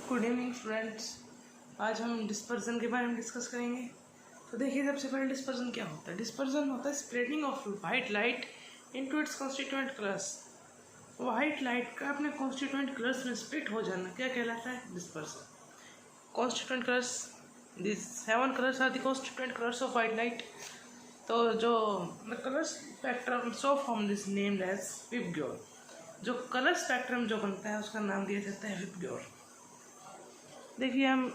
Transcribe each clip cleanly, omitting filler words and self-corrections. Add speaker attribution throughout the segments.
Speaker 1: Good evening students. आज हम dispersion के बारे में डिस्कस करेंगे। तो देखिए, सबसे पहले डिस्पर्जन क्या होता है। डिस्पर्जन होता है spreading of white light into its constituent colours. White light का अपने कॉन्स्टिट्यूएंट कलर्स में स्प्लिट हो जाना क्या कहलाता है? Dispersion. Constituent colours, this 7 colours are the constituent colours of white light. तो जो the colour spectrum so form this named as VIBGYOR. जो कलर स्पेक्ट्रम जो बनता है उसका नाम दिया जाता है विबग्योर। देखिए, हम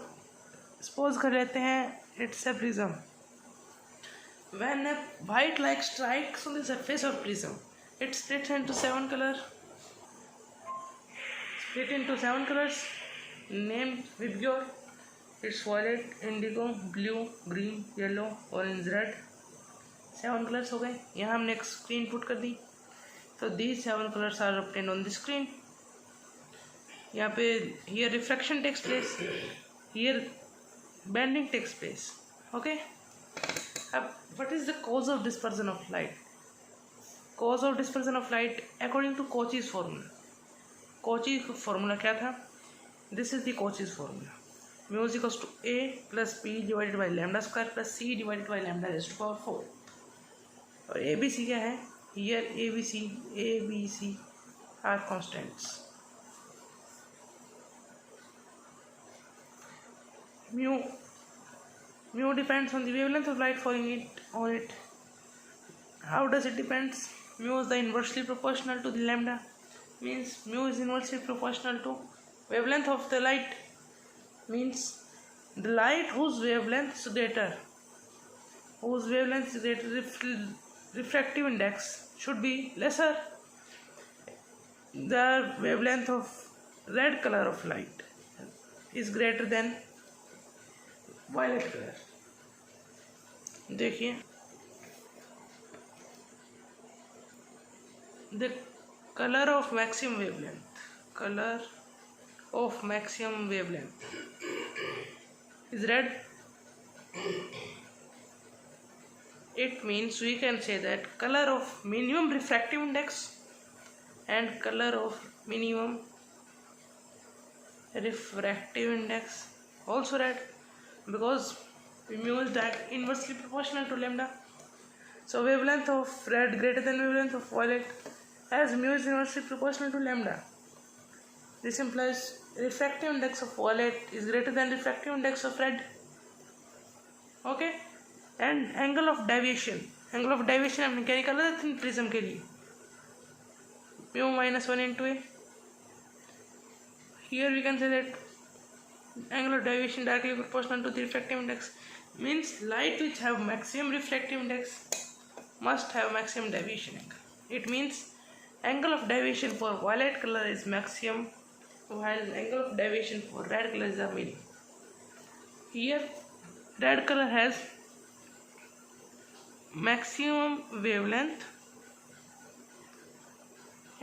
Speaker 1: सपोज कर लेते हैं it's a prism. When a white light strikes on the surface of prism, it splits into 7 colors named Vibgyor. It's violet, indigo, blue, green, yellow, orange, red. 7 colours हो गए। यहाँ हमने एक स्क्रीन पुट कर दी, तो these 7 colors are obtained on the screen. यहाँ पे here refraction takes place, here bending takes place. Okay. अब what is the cause of dispersion of light? Cause of dispersion of light according to Cauchy's formula. Cauchy's formula क्या था? This is the Cauchy's formula. Mu is equals to A plus B divided by lambda square plus C divided by lambda raised to power 4. और ABC क्या है? Here ABC are constants. Mu depends on the wavelength of light falling on it. How does it depends? Mu is the inversely proportional to the lambda. Means mu is inversely proportional to wavelength of the light. Means the light whose wavelength is greater, refractive index should be lesser. The wavelength of red color of light is greater than violet colour. देखिए, the colour of maximum wavelength is red. It means we can say that color of minimum refractive index and color of minimum refractive index also red, because mu is that inversely proportional to lambda. So wavelength of red greater than wavelength of violet, as mu is inversely proportional to lambda. This implies refractive index of violet is greater than refractive index of red. Okay. And angle of deviation हमने क्या निकाला था thin prism के लिए? mu -1 into a. Here we can say that angle of deviation directly proportional to the refractive index. Means light which have maximum refractive index must have maximum deviation angle. It means angle of deviation for violet color is maximum, while angle of deviation for red color is a minimum. Here red color has maximum wavelength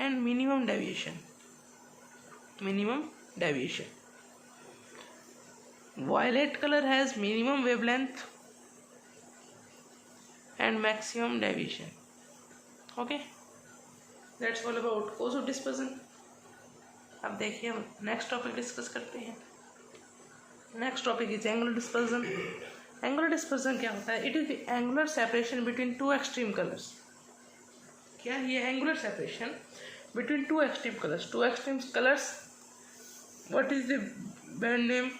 Speaker 1: and minimum deviation. Violet color has minimum wavelength and maximum deviation. Okay, that's all about cause of dispersion. अब देखिए, हम next topic discuss करते हैं। Next topic is angular dispersion. Angular dispersion क्या होता है? It is the angular separation between two extreme colours. क्या ये angular separation between two extreme colours? What is the band name?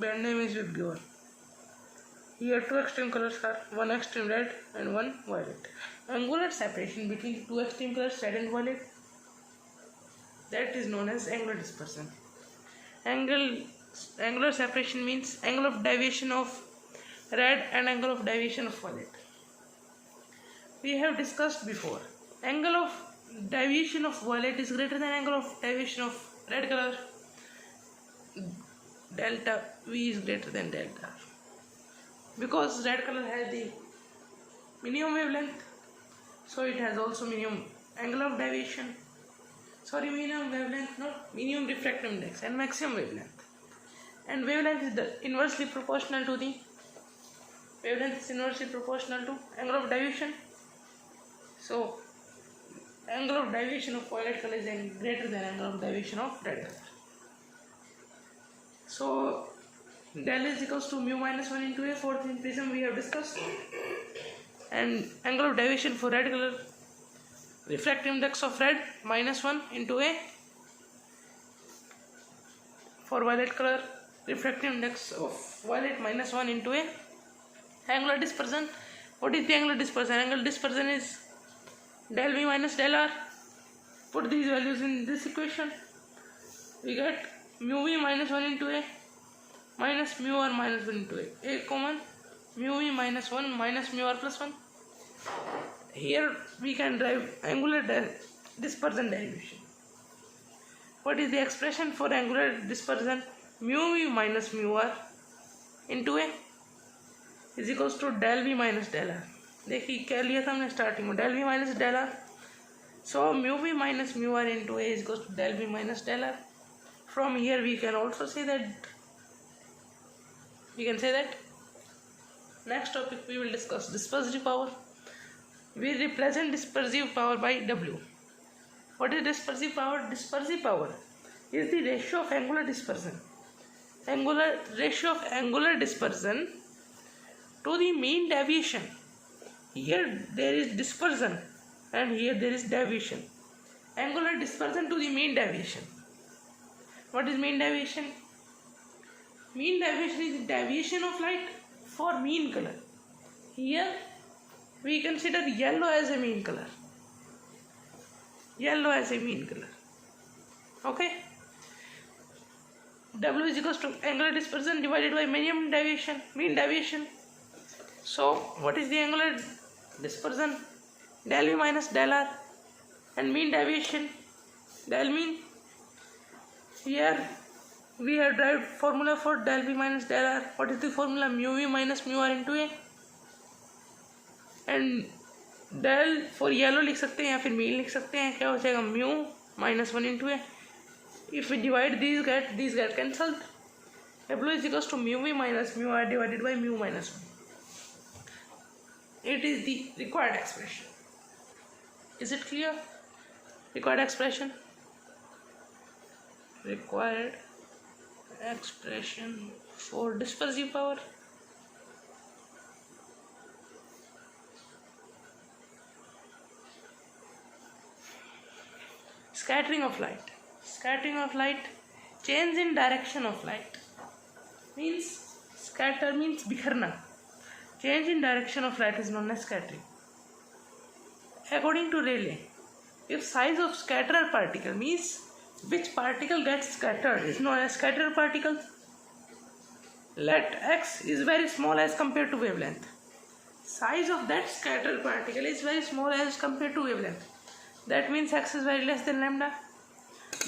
Speaker 1: Band name is Vibgyor. Here 2 extreme colors are, one extreme red and one violet. Angular separation between 2 extreme colors, red and violet, that is known as angular dispersion. Angular separation means angle of deviation of red and angle of deviation of violet. We have discussed before. Angle of deviation of violet is greater than angle of deviation of red color. Delta V is greater than delta R, because red color has the minimum wavelength, so it has also minimum angle of deviation. Minimum wavelength, not minimum refractive index, and maximum wavelength. And wavelength is inversely proportional to angle of deviation. So angle of deviation of violet color is greater than angle of deviation of red color. So del is equals to mu minus 1 into a. Fourth in prism we have discussed. And angle of deviation for red color, refractive index of red minus 1 into a. For violet color, refractive index of violet minus 1 into a. Angular dispersion, what is the angular dispersion? Angular dispersion is del v minus del r. Put these values in this equation, we get mu v minus 1 into a minus mu r minus 1 into a common, mu v minus 1 minus mu r plus 1. Here we can derive angular dispersion derivation. What is the expression for angular dispersion? Mu v minus mu r into a is equals to del v minus del r. देखिए क्या लिया था हमने starting में, del v minus del r. So mu v minus mu r into a is equals to del v minus del r. From here we can also say that, next topic we will discuss dispersive power. We represent dispersive power by W. What is dispersive power? Dispersive power is the ratio of angular dispersion. Ratio of angular dispersion to the mean deviation. Here there is dispersion and here there is deviation. Angular dispersion to the mean deviation. What is mean deviation? Mean deviation is the deviation of light for mean color. Here we consider yellow as a mean color. Okay. W is equals to angular dispersion divided by mean deviation. So what is the angular dispersion? Del v minus del r, and mean deviation del mean. Here we have derived formula for del v minus del r. What is the formula? Mu v minus mu r into a. And del for yellow लिख सकते हैं या फिर mean लिख सकते हैं. क्या हो जाएगा? mu minus 1 into a. If we divide these get cancelled. W is equals to mu v minus mu r divided by mu minus 1. It is the required expression. Is it clear? Required expression for dispersive power. Scattering of light, change in direction of light means scatter means बिखरना. Change in direction of light is known as scattering. According to Rayleigh, if size of scattered particle means which particle gets scattered is known as scattered particle. Let x is very small as compared to wavelength. Size of that scattered particle is very small as compared to wavelength. That means x is very less than lambda.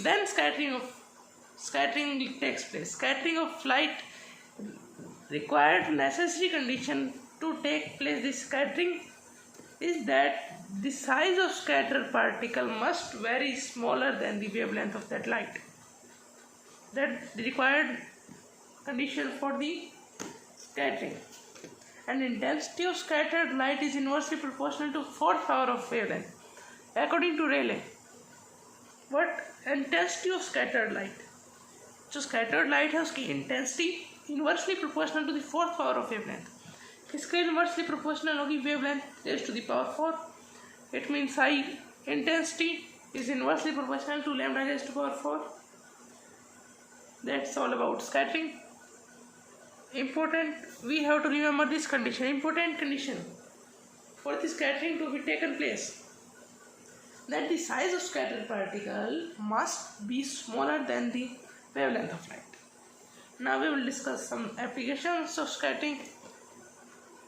Speaker 1: Then scattering takes place. Scattering of light required necessary condition to take place this scattering is that the size of scattered particle must vary smaller than the wavelength of that light. That the required condition for the scattering. And intensity of scattered light is inversely proportional to fourth power of wavelength. According to Rayleigh, what intensity of scattered light? जो scattered light है उसकी intensity inversely proportional to the fourth power of wavelength. इसके inversely proportional होगी wavelength raised to the power 4. It means high intensity is inversely proportional to lambda raised to power 4. That's all about scattering. Important, we have to remember this condition. Important condition for the scattering to be taken place, that the size of scattered particle must be smaller than the wavelength of light. Now we will discuss some applications of scattering.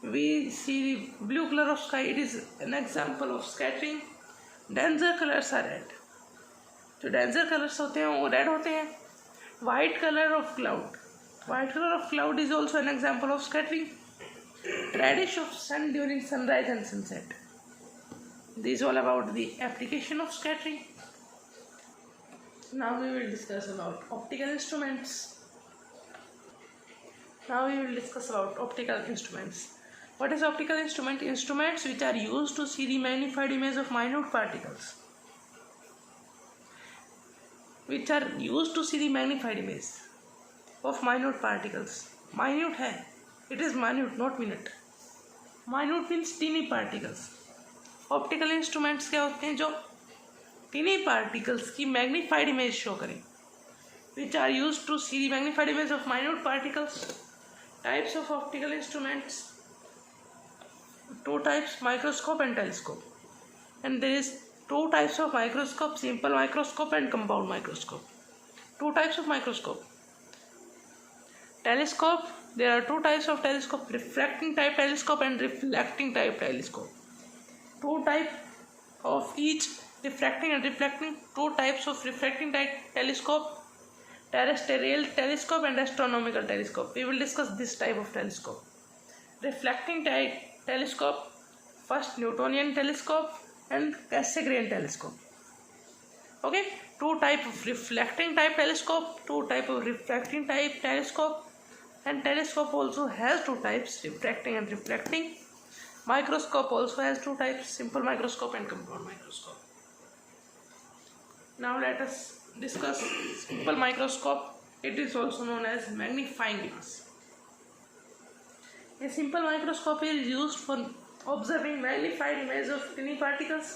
Speaker 1: We see the blue color of sky, it is an example of scattering. Denser colors are red. जो denser colors होते हैं वो red होते हैं. White color of cloud is also an example of scattering. Reddish of sun during sunrise and sunset. This is all about the application of scattering. Now we will discuss about optical instruments. What is optical instrument? Instruments which are used to see the magnified image of minute particles. of minute particles. Minute है, it is minute, not minute. Minute means teeny particles. Optical instruments क्या होते हैं? जो tiny particles की magnified image show करें, which are used to see the magnified image of minute particles. Types of optical instruments: two types, microscope and telescope. And there is two types of microscope: simple microscope and compound microscope. Two types of microscope. Telescope, there are two types of telescope: refracting type telescope and reflecting type telescope. Two type of each, refracting and reflecting. Two types of refracting type telescope: terrestrial telescope and astronomical telescope. We will discuss this type of telescope. Reflecting type telescope: first Newtonian telescope and Cassegrain telescope. Okay, two type of reflecting type telescope, two type of refracting type telescope, and telescope also has two types, refracting and reflecting. Microscope also has two types, simple microscope and compound microscope. Now let us discuss simple microscope. It is also known as magnifying glass. A simple microscope is used for observing magnified images of tiny particles.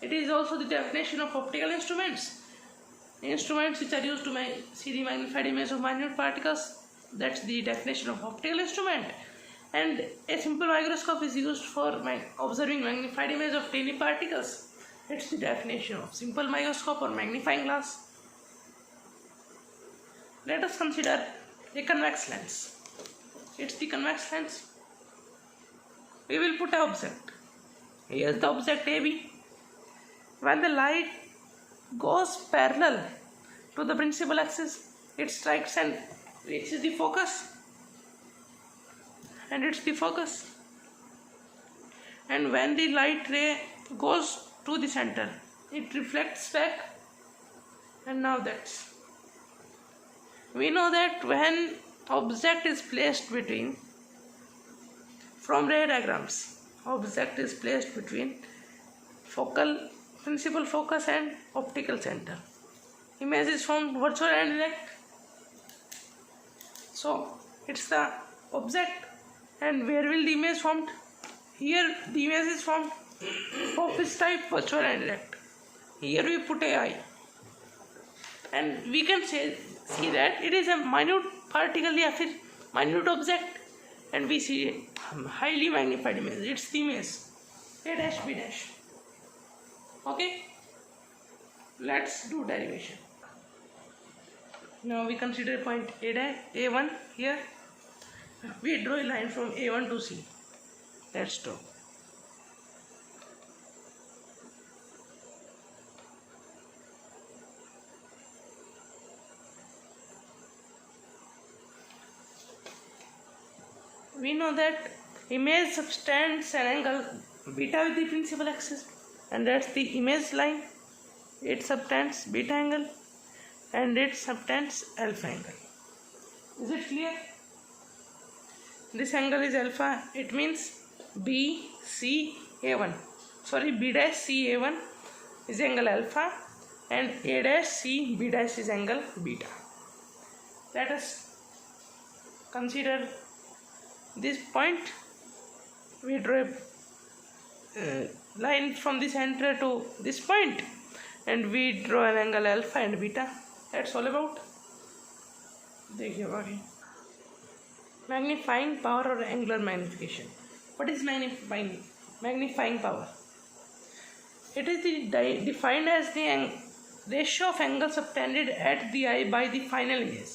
Speaker 1: It is also the definition of optical instruments. Instruments which are used to see the magnified image of minute particles. That's the definition of optical instrument. And a simple microscope is used for observing magnified image of tiny particles. It's the definition of simple microscope or magnifying glass. Let us consider a convex lens. It's the convex lens. We will put an object. Here's the object AB. When the light goes parallel to the principal axis, it strikes and reaches the focus. And it's the focus. And when the light ray goes to the center, it reflects back. And now we know that when object is placed between, from ray diagrams, object is placed between principal focus and optical center, image is formed virtual and direct. So it's the object. And where will the image formed? Here the image is formed of this type, virtual and direct. Here we put a eye, and we can see that it is a minute particle या फिर minute object, and we see a highly magnified image. It's the image A dash B dash. Okay, let's do derivation. Now we consider point A1 here. We draw a line from A1 to C. Let's draw. We know that image subtends an angle beta with the principal axis, and that's the image line. It subtends beta angle and it subtends alpha angle. Is it clear? This angle is alpha. It means BCA1. Sorry, B dash CA1 is angle alpha, and A dash C B dash is angle beta. Let us consider this point. We draw a line from the center to this point, and we draw an angle alpha and beta. That's all about. देखिए बाकी magnifying power or angular magnification. What is magnifying power? It is defined as the ratio of angle subtended at the eye by the final image.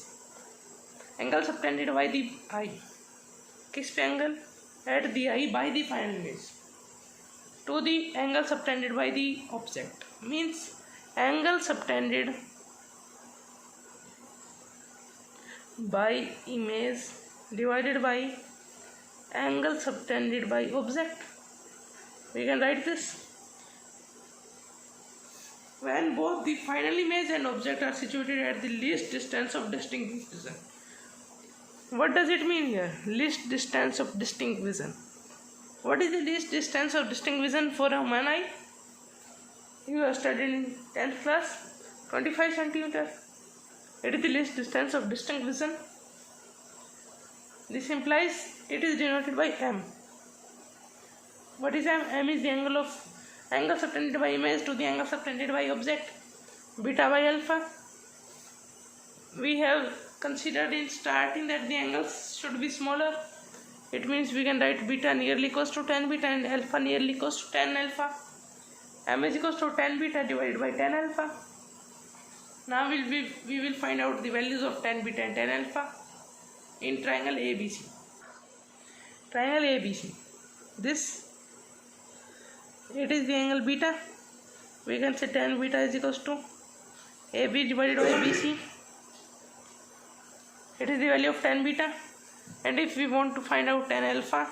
Speaker 1: Angle subtended by the eye. किस पे angle? At the eye by the final image to the angle subtended by the object. Means angle subtended by image divided by angle subtended by object. We can write this. When both the final image and object are situated at the least distance of distinct vision. What does it mean here? Least distance of distinct vision. What is the least distance of distinct vision for a human eye? You have studied in 10th class, 25 centimeters. It is the least distance of distinct vision. This implies it is denoted by m. What is m? M is the angle subtended by image to the angle subtended by object. Beta by alpha. We have considered in starting that the angles should be smaller. It means we can write beta nearly equals to tan beta and alpha nearly equals to tan alpha. M is equals to tan beta divided by tan alpha. Now we will find out the values of tan beta and tan alpha in triangle ABC. Triangle ABC. It is the angle beta. We can say tan beta is equals to AB divided by BC. It is the value of tan beta. And if we want to find out tan alpha,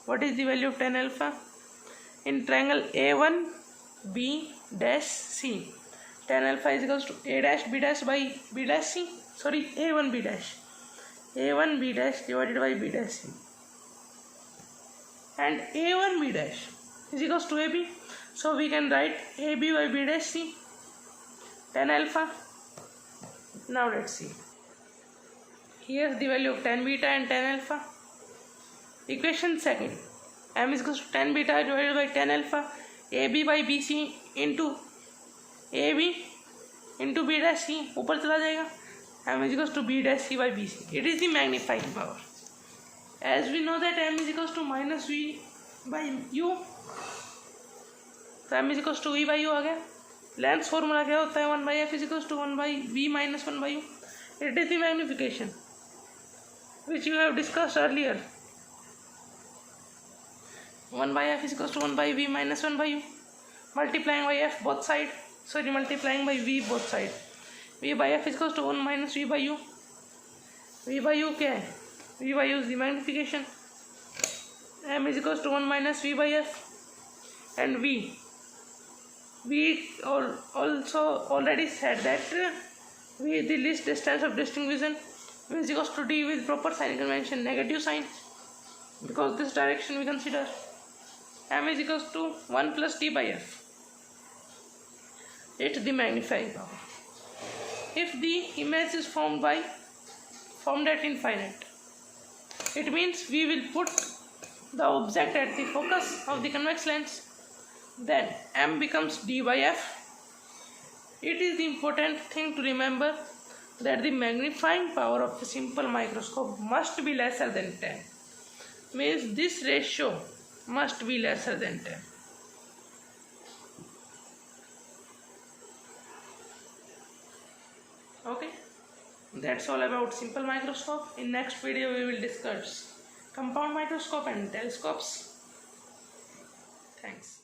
Speaker 1: what is the value of tan alpha? In triangle A1 B C, tan alpha is equals to A dash B dash by B dash C. Sorry, A1 B dash divided by B dash C. And A1 B dash is equals to AB. So we can write AB by B dash C, tan alpha. Now let's see. Here is the value of tan beta and tan alpha. Equation second. M is equals to tan beta divided by tan alpha. AB by BC into AB into B dash C. ऊपर चला जाएगा. M is equals to B dash C by BC. It is the magnifying power. As we know that M is equals to minus V by U. तो M is equals to V by U आ गया. Lens formula क्या होता है? 1 by F is equals to 1 by V minus 1 by U. It is the magnification which you have discussed earlier. 1 by F is equals to 1 by V minus 1 by U. Multiplying by F both side. Sorry, multiplying by V both side. V by F is equals to 1 minus V by U. V by U क्या है? V by U is the magnification. M is equals to 1 minus V by F. And we also already said that V is the least distance of distinct vision. V is equals to D with proper sign convention, negative sign, because this direction we consider. M is equals to 1 plus D by F. It's the magnifying power. If the image is formed at infinite, it means we will put the object at the focus of the convex lens. Then M becomes D by F. It is the important thing to remember that the magnifying power of a simple microscope must be lesser than 10. Means this ratio must be lesser than 10. Okay, that's all about simple microscope. In next video we will discuss compound microscope and telescopes. Thanks.